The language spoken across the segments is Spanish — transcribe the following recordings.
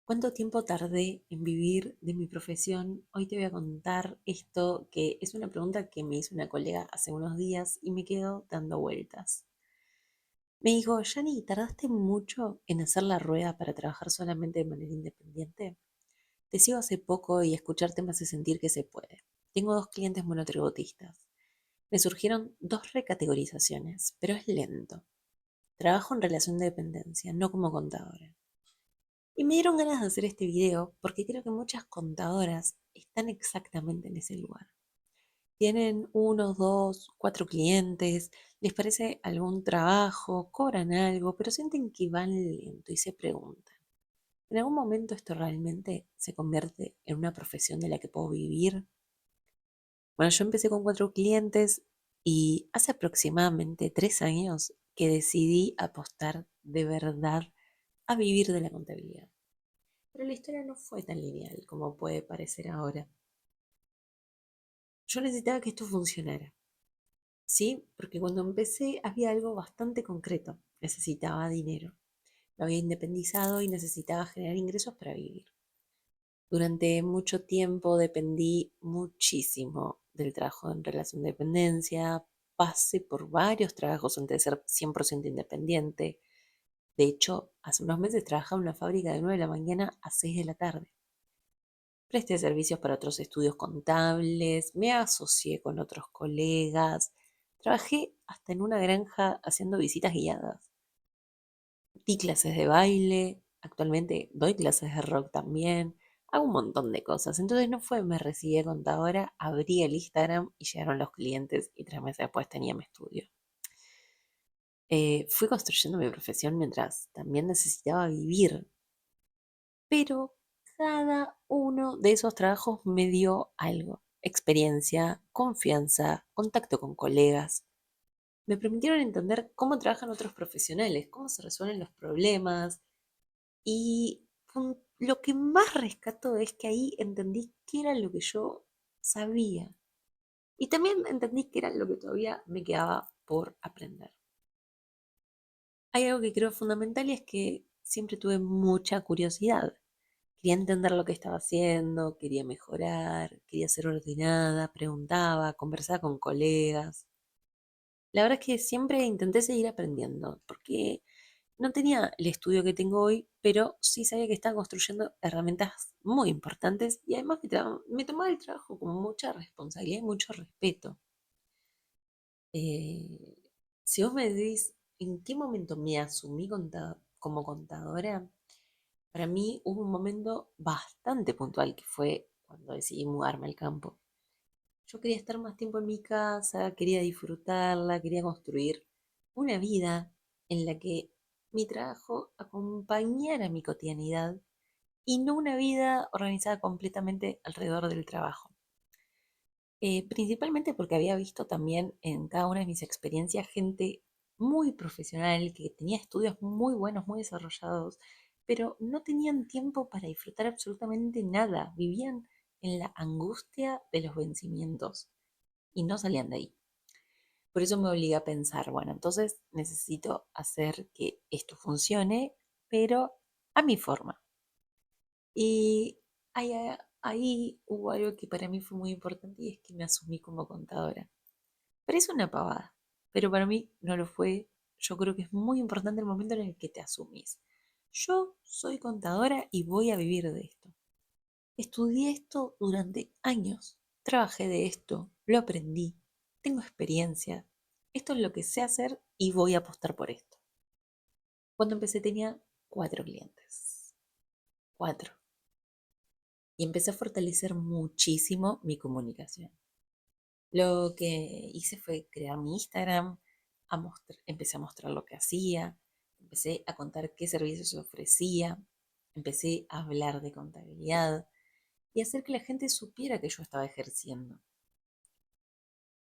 ¿Cuánto tiempo tardé en vivir de mi profesión? Hoy te voy a contar esto, que es una pregunta que me hizo una colega hace unos días y me quedó dando vueltas. Me dijo, Yani, ¿tardaste mucho en hacer la rueda para trabajar solamente de manera independiente? Te sigo hace poco y escucharte me hace sentir que se puede. Tengo dos clientes monotributistas. Me surgieron dos recategorizaciones, pero es lento. Trabajo en relación de dependencia, no como contadora. Y me dieron ganas de hacer este video porque creo que muchas contadoras están exactamente en ese lugar. Tienen uno, dos, cuatro clientes, les parece algún trabajo, cobran algo, pero sienten que van lento y se preguntan, ¿en algún momento esto realmente se convierte en una profesión de la que puedo vivir? Bueno, yo empecé con cuatro clientes y hace aproximadamente 3 años que decidí apostar de verdad a vivir de la contabilidad. Pero la historia no fue tan lineal como puede parecer ahora. Yo necesitaba que esto funcionara, ¿sí? Porque cuando empecé había algo bastante concreto. Necesitaba dinero. Me había independizado y necesitaba generar ingresos para vivir. Durante mucho tiempo dependí muchísimo del trabajo en relación de dependencia. Pasé por varios trabajos antes de ser 100% independiente. De hecho, hace unos meses trabajaba en una fábrica de 9 de la mañana a 6 de la tarde. Presté servicios para otros estudios contables, me asocié con otros colegas, trabajé hasta en una granja haciendo visitas guiadas. Di clases de baile, actualmente doy clases de rock también, hago un montón de cosas. Entonces no fue, me recibí de contadora, abrí el Instagram y llegaron los clientes y 3 meses después tenía mi estudio. Fui construyendo mi profesión mientras también necesitaba vivir, pero cada uno de esos trabajos me dio algo, experiencia, confianza, contacto con colegas. Me permitieron entender cómo trabajan otros profesionales, cómo se resuelven los problemas y lo que más rescato es que ahí entendí qué era lo que yo sabía y también entendí qué era lo que todavía me quedaba por aprender. Hay algo que creo fundamental y es que siempre tuve mucha curiosidad. Quería entender lo que estaba haciendo, quería mejorar, quería ser ordenada, preguntaba, conversaba con colegas. La verdad es que siempre intenté seguir aprendiendo, porque no tenía el estudio que tengo hoy, pero sí sabía que estaba construyendo herramientas muy importantes y además me tomaba el trabajo con mucha responsabilidad y mucho respeto. Eh, si vos me decís en qué momento me asumí como contadora, para mí hubo un momento bastante puntual que fue cuando decidí mudarme al campo. Yo quería estar más tiempo en mi casa, quería disfrutarla, quería construir una vida en la que mi trabajo acompañara mi cotidianidad y no una vida organizada completamente alrededor del trabajo. Principalmente porque había visto también en cada una de mis experiencias gente muy profesional, que tenía estudios muy buenos, muy desarrollados, pero no tenían tiempo para disfrutar absolutamente nada. Vivían en la angustia de los vencimientos y no salían de ahí. Por eso me obliga a pensar, bueno, entonces necesito hacer que esto funcione, pero a mi forma. Y ahí hubo algo que para mí fue muy importante y es que me asumí como contadora. Parece una pavada, pero para mí no lo fue. Yo creo que es muy importante el momento en el que te asumís. Yo soy contadora y voy a vivir de esto. Estudié esto durante años. Trabajé de esto, lo aprendí, tengo experiencia. Esto es lo que sé hacer y voy a apostar por esto. Cuando empecé tenía cuatro clientes. Cuatro. Y empecé a fortalecer muchísimo mi comunicación. Lo que hice fue crear mi Instagram, empecé a mostrar lo que hacía, empecé a contar qué servicios ofrecía, empecé a hablar de contabilidad y hacer que la gente supiera que yo estaba ejerciendo.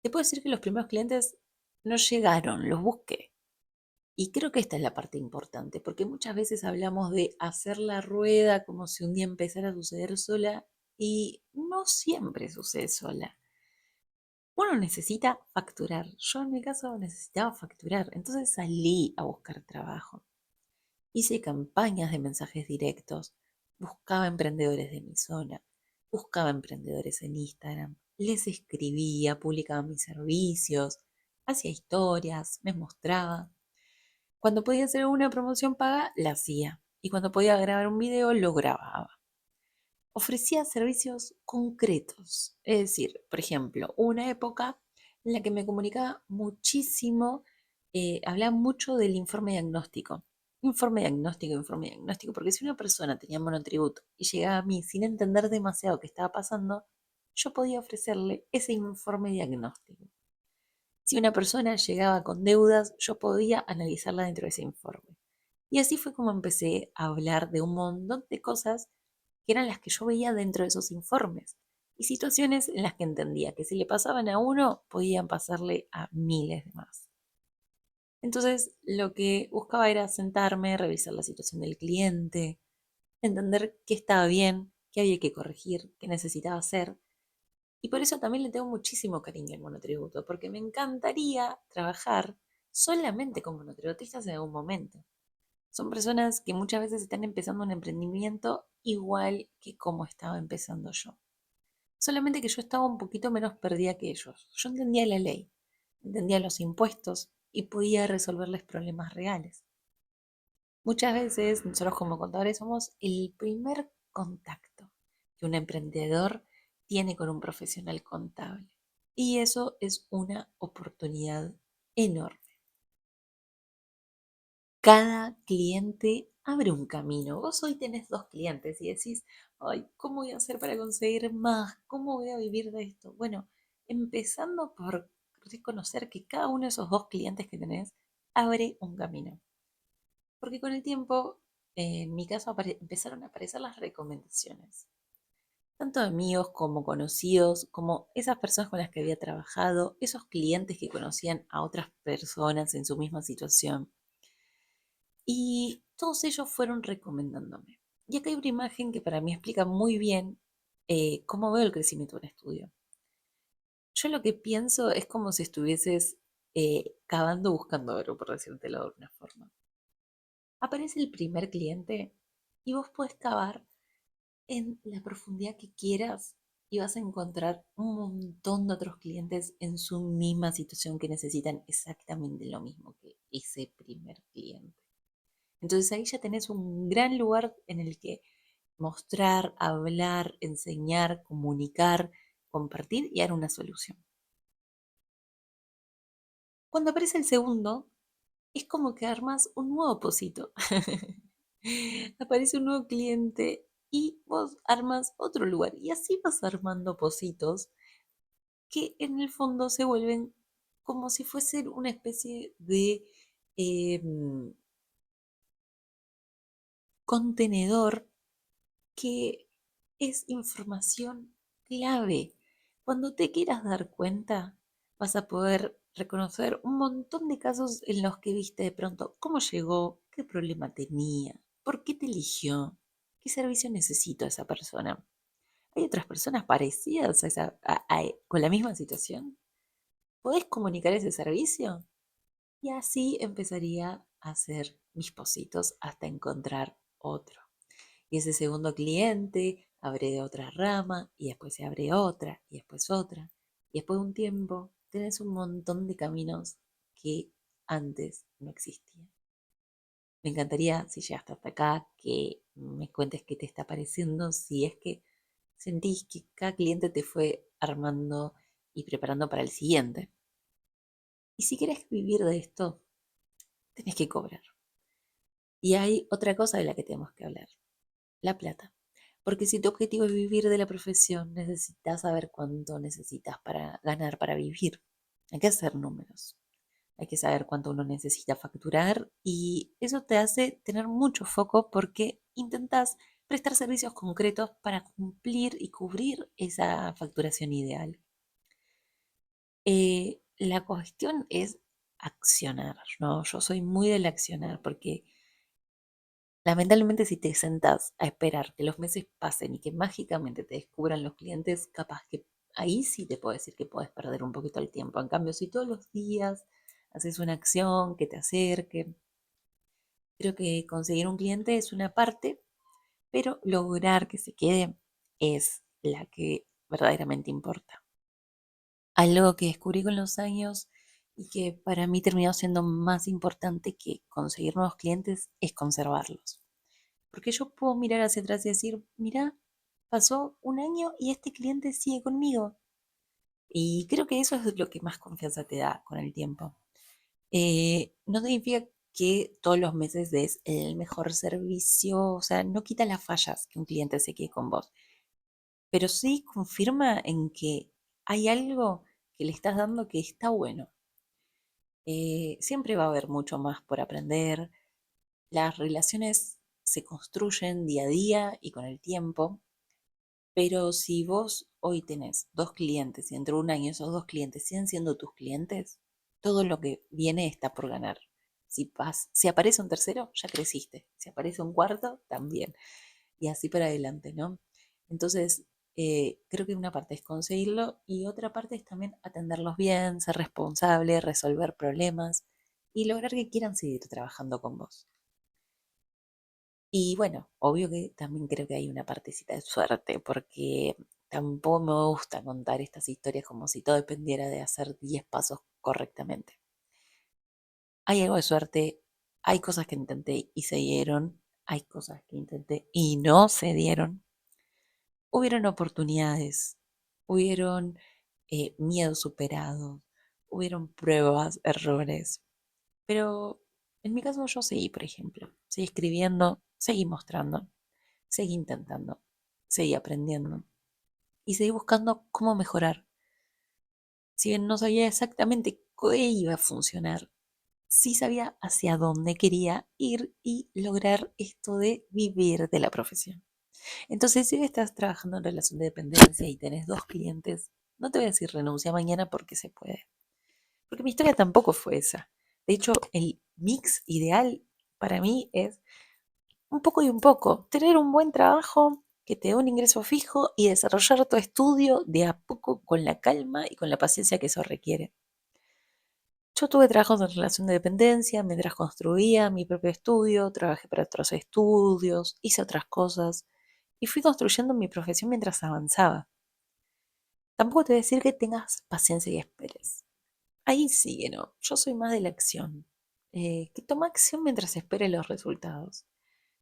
Te puedo decir que los primeros clientes no llegaron, los busqué. Y creo que esta es la parte importante, porque muchas veces hablamos de hacer la rueda como si un día empezara a suceder sola y no siempre sucede sola. Uno necesita facturar. Yo en mi caso necesitaba facturar, entonces salí a buscar trabajo. Hice campañas de mensajes directos, Buscaba emprendedores de mi zona, buscaba emprendedores en Instagram, les escribía, publicaba mis servicios, hacía historias, me mostraba. Cuando podía hacer una promoción paga, la hacía. Y cuando podía grabar un video, lo grababa. Ofrecía servicios concretos. Es decir, por ejemplo, una época en la que me comunicaba muchísimo, hablaba mucho del informe diagnóstico. Informe diagnóstico, porque si una persona tenía monotributo y llegaba a mí sin entender demasiado qué estaba pasando, yo podía ofrecerle ese informe diagnóstico. Si una persona llegaba con deudas, yo podía analizarla dentro de ese informe. Y así fue como empecé a hablar de un montón de cosas que eran las que yo veía dentro de esos informes. Y situaciones en las que entendía que si le pasaban a uno, podían pasarle a miles de más. Entonces, lo que buscaba era sentarme, revisar la situación del cliente, entender qué estaba bien, qué había que corregir, qué necesitaba hacer. Y por eso también le tengo muchísimo cariño al monotributo, porque me encantaría trabajar solamente con monotributistas en algún momento. Son personas que muchas veces están empezando un emprendimiento igual que como estaba empezando yo. Solamente que yo estaba un poquito menos perdida que ellos. Yo entendía la ley, entendía los impuestos y podía resolverles problemas reales. Muchas veces nosotros como contadores somos el primer contacto que un emprendedor tiene con un profesional contable. Y eso es una oportunidad enorme. Cada cliente abre un camino. Vos hoy tenés 2 clientes y decís, ay, ¿cómo voy a hacer para conseguir más? ¿Cómo voy a vivir de esto? Bueno, empezando por reconocer que cada uno de esos 2 clientes que tenés abre un camino. Porque con el tiempo, en mi caso, empezaron a aparecer las recomendaciones, tanto de amigos como conocidos, como esas personas con las que había trabajado, esos clientes que conocían a otras personas en su misma situación. Y todos ellos fueron recomendándome. Y acá hay una imagen que para mí explica muy bien cómo veo el crecimiento de un estudio. Yo lo que pienso es como si estuvieses cavando buscando oro, por decírtelo de alguna forma. Aparece el primer cliente y vos podés cavar en la profundidad que quieras y vas a encontrar un montón de otros clientes en su misma situación que necesitan exactamente lo mismo que ese primer cliente. Entonces ahí ya tenés un gran lugar en el que mostrar, hablar, enseñar, comunicar, compartir y dar una solución. Cuando aparece el segundo, es como que armas un nuevo pocito. Aparece un nuevo cliente y vos armas otro lugar. Y así vas armando pocitos que en el fondo se vuelven como si fuesen una especie de em, contenedor que es información clave. Cuando te quieras dar cuenta, vas a poder reconocer un montón de casos en los que viste de pronto cómo llegó, qué problema tenía, por qué te eligió, qué servicio necesita esa persona. ¿Hay otras personas parecidas con la misma situación? ¿Podés comunicar ese servicio? Y así empezaría a hacer mis positos hasta encontrar otro. Y ese segundo cliente abre otra rama y después se abre otra y después otra. Y después de un tiempo tenés un montón de caminos que antes no existían. Me encantaría, si llegaste hasta acá, que me cuentes qué te está pareciendo, si es que sentís que cada cliente te fue armando y preparando para el siguiente. Y si querés vivir de esto, tenés que cobrar. Y hay otra cosa de la que tenemos que hablar, la plata. Porque si tu objetivo es vivir de la profesión, necesitas saber cuánto necesitas para ganar para vivir. Hay que hacer números. Hay que saber cuánto uno necesita facturar y eso te hace tener mucho foco porque intentas prestar servicios concretos para cumplir y cubrir esa facturación ideal. La cuestión es accionar, ¿no? Yo soy muy del accionar porque lamentablemente, si te sentás a esperar que los meses pasen y que mágicamente te descubran los clientes, capaz que ahí sí te puedo decir que puedes perder un poquito el tiempo. En cambio, si todos los días haces una acción que te acerque, creo que conseguir un cliente es una parte, pero lograr que se quede es la que verdaderamente importa. Algo que descubrí con los años y que para mí terminó siendo más importante que conseguir nuevos clientes es conservarlos. Porque yo puedo mirar hacia atrás y decir, mira, pasó un año y este cliente sigue conmigo. Y creo que eso es lo que más confianza te da con el tiempo. No significa que todos los meses des el mejor servicio, o sea, no quita las fallas que un cliente se quede con vos, pero sí confirma en que hay algo que le estás dando que está bueno. Siempre va a haber mucho más por aprender. Las relaciones se construyen día a día y con el tiempo, pero si vos hoy tenés dos clientes y dentro de un año esos dos clientes siguen siendo tus clientes, todo lo que viene está por ganar. Si aparece un tercero, ya creciste. Si aparece un cuarto, también. Y así para adelante, ¿no? Entonces, creo que una parte es conseguirlo y otra parte es también atenderlos bien, ser responsable, resolver problemas y lograr que quieran seguir trabajando con vos. Y bueno, obvio que también creo que hay una partecita de suerte, porque tampoco me gusta contar estas historias como si todo dependiera de hacer 10 pasos correctamente. Hay algo de suerte, hay cosas que intenté y se dieron, hay cosas que intenté y no se dieron. Hubieron oportunidades, hubieron miedos superados, hubieron pruebas, errores, pero en mi caso yo seguí, por ejemplo, seguí escribiendo, seguí mostrando, seguí intentando, seguí aprendiendo y seguí buscando cómo mejorar. Si bien no sabía exactamente qué iba a funcionar, sí sabía hacia dónde quería ir y lograr esto de vivir de la profesión. Entonces, si hoy estás trabajando en relación de dependencia y tenés dos clientes, no te voy a decir renuncia mañana porque se puede. Porque mi historia tampoco fue esa. De hecho, el mix ideal para mí es un poco y un poco. Tener un buen trabajo que te dé un ingreso fijo y desarrollar tu estudio de a poco con la calma y con la paciencia que eso requiere. Yo tuve trabajos en relación de dependencia, mientras construía mi propio estudio, trabajé para otros estudios, hice otras cosas y fui construyendo mi profesión mientras avanzaba. Tampoco te voy a decir que tengas paciencia y esperes. Ahí sí que no. Yo soy más de la acción. Que toma acción mientras espere los resultados.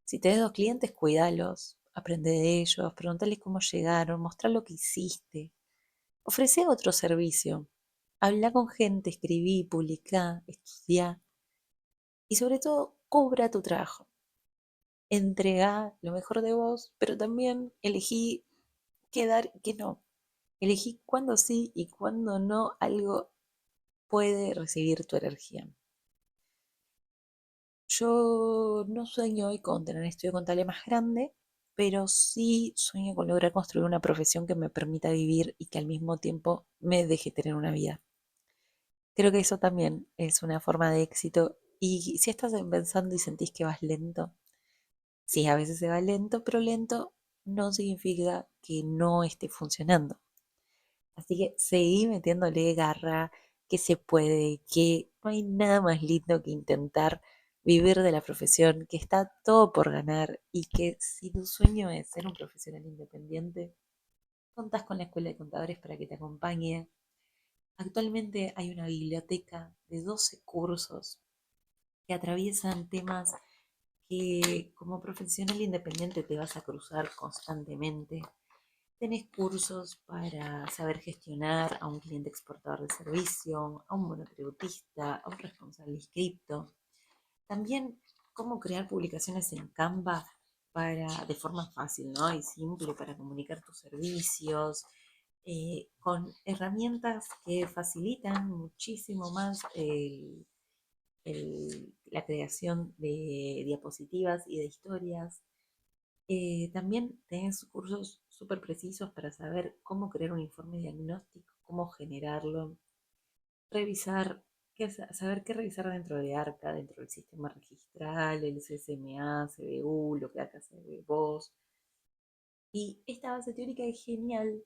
Si tenés dos clientes, cuídalos, aprende de ellos, preguntales cómo llegaron, mostrar lo que hiciste. Ofrece otro servicio. Habla con gente, escribí, publicá, estudiá y sobre todo cobra tu trabajo. Entregá lo mejor de vos, pero también elegí qué dar y qué no. Elegí cuándo sí y cuándo no algo puede recibir tu energía. Yo no sueño hoy con tener un estudio contable más grande, pero sí sueño con lograr construir una profesión que me permita vivir y que al mismo tiempo me deje tener una vida. Creo que eso también es una forma de éxito. Y si estás pensando y sentís que vas lento, sí, a veces se va lento, pero lento no significa que no esté funcionando. Así que seguí metiéndole garra, que se puede, que no hay nada más lindo que intentar vivir de la profesión, que está todo por ganar y que si tu sueño es ser un profesional independiente, contás con la Escuela de Contadores para que te acompañe. Actualmente hay una biblioteca de 12 cursos que atraviesan temas que como profesional independiente te vas a cruzar constantemente. Tenés cursos para saber gestionar a un cliente exportador de servicio, a un monotributista, a un responsable inscripto. También cómo crear publicaciones en Canva de forma fácil, ¿no? Y simple para comunicar tus servicios, con herramientas que facilitan muchísimo más la creación de diapositivas y de historias. También tenés cursos súper precisos para saber cómo crear un informe diagnóstico, cómo generarlo, revisar, saber qué revisar dentro de ARCA, dentro del sistema registral, el CSMA, CBU, lo que acá se ve vos. Y esta base teórica es genial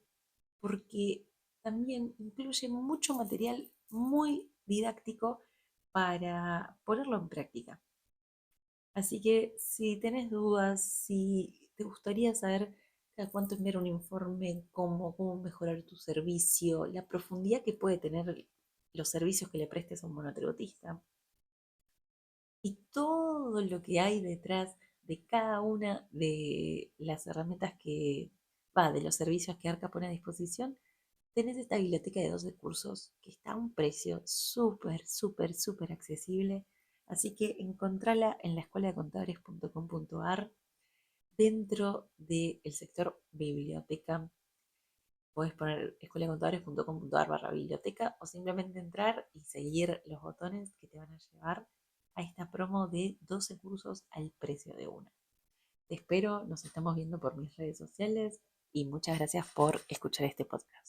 porque también incluye mucho material muy didáctico para ponerlo en práctica. Así que si tenés dudas, si ¿Te gustaría saber cada cuánto enviar un informe, cómo mejorar tu servicio, la profundidad que puede tener los servicios que le prestes a un monotributista? Y todo lo que hay detrás de cada una de las herramientas de los servicios que Arca pone a disposición, tenés esta biblioteca de 12 cursos que está a un precio súper, súper, súper accesible. Así que encontrala en la escuela de contadores.com.ar dentro del sector biblioteca. Puedes poner escueladecontadores.com.ar/biblioteca o simplemente entrar y seguir los botones que te van a llevar a esta promo de 12 cursos al precio de uno. Te espero, nos estamos viendo por mis redes sociales y muchas gracias por escuchar este podcast.